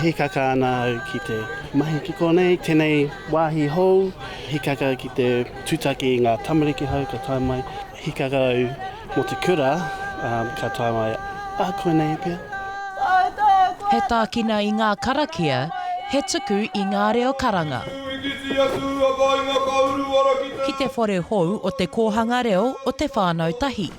hikaka ana au ki te mahi ki konei, tēnei wāhi hou, hikaka ki te tūtaki i ngā tamariki hau ka tae mai, hikaka au mo te kura ka tae mai a koe nei pia. He tākina i ngā karakia, he tuku i ngā reo karanga. Ki te whare hou o Te Kōhanga Reo o Te Whānau Tahi.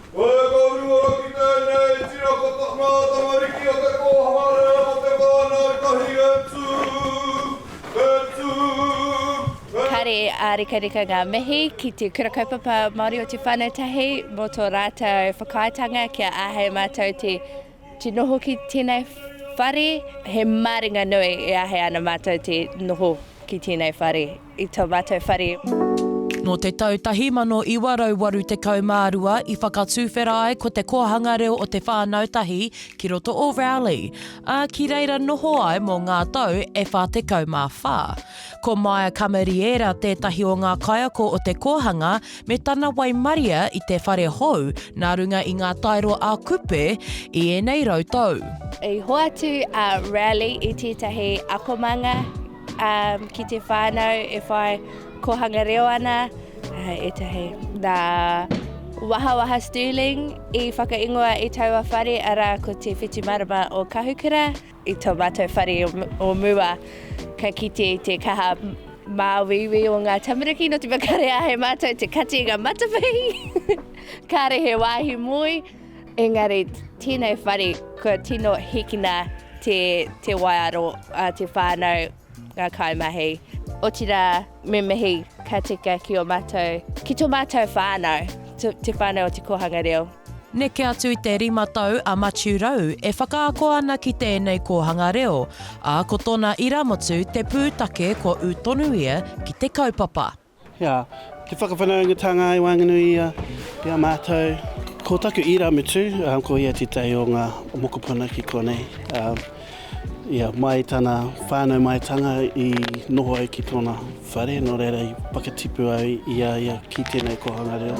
Kare ārikarika ngā mihi ki te kura kaupapa Māori o Te Whānau Tahi mō tō rātou whakaitanga kia āhei mātou te noho ki tēnei whare. He maringa nui e āhei ana mātou te noho ki tēnei whare, i tō mātou whare. No te tau 1982 i whakatūwhera ai ko Te Kōhanga Reo o Te Whānau Tahi ki roto o Rowley, a ki reira noho ai mō ngā tau e whātekau mā whā. Ko Maia Kamariera tētahi o ngā kaiako o te kōhanga me tana waimaria i te whare hou, nā runga i ngā tairo a kupe i enei rātou. I hoatu a Rowley i tētahi akomanga ki te whānau e whai kōhanga reo ana, e tahi nā waha Stirling i whakaingoa i taua whare ara ko te whiti marama o kahukura i tō mātou whare o mua ka kite te kaha māwiwi o ngā tamariki no te makare a he mātou te kati ngā matawhi kāre he wāhi moi engari tēnei whare ko tino hikina te waiaro a te whānau ngā kaimahi. O tira me mihi ka tika ki o mātou, ki tō mātou whānau, te whānau o Te Kōhanga Reo. Neke atu i te rima tau a Maturau e whakaako ana ki tēnei Kōhanga Reo, a ko tōna iramotu te pūtake ko utonu ia ki te kaupapa. Ia, te whakawhanaungatanga i wanganui i a mātou. Ko taku iramotu, ko ia te tei o ngā mokopuna ki konei. Ia, mai tana whānau mai tanga i noho au ki tōna whare, no reira i pakatipu au ia ki tēnei Kōhanga Reo.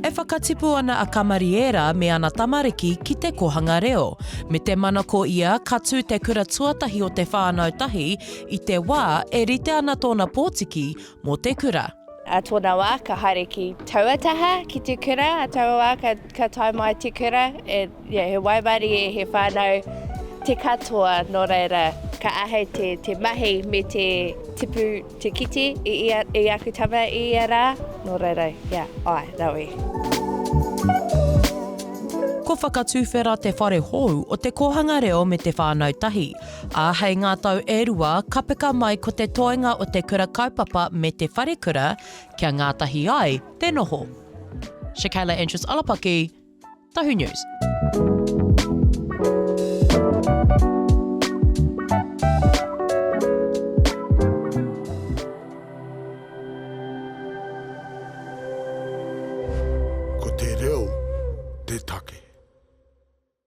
E whakatipu ana a Kamariera me ana tamariki ki te Kōhanga Reo. Me te manako ia katu te kura tuatahi o Te Whānau Tahi i te wā e rite ana tōna pōtiki mō te kura. A tōna wā ka haere ki tauataha ki te kura, a taua wā ka tae mai te kura, he waimari e he whānau te katoa no reira, ka ahe te mahi me te tipu te kiti i akutama i ia rā, no reira, ai, raui. Ko whakatūwhera te whare hou o Te Kōhanga Reo me Te Whānau Tahi. A hei ngā tau e rua, kapeka mai ko te toenga o te kura kaupapa me te wharekura, kia ngātahi ai te noho. Shakaila Andrews Alapaki, Tahu News.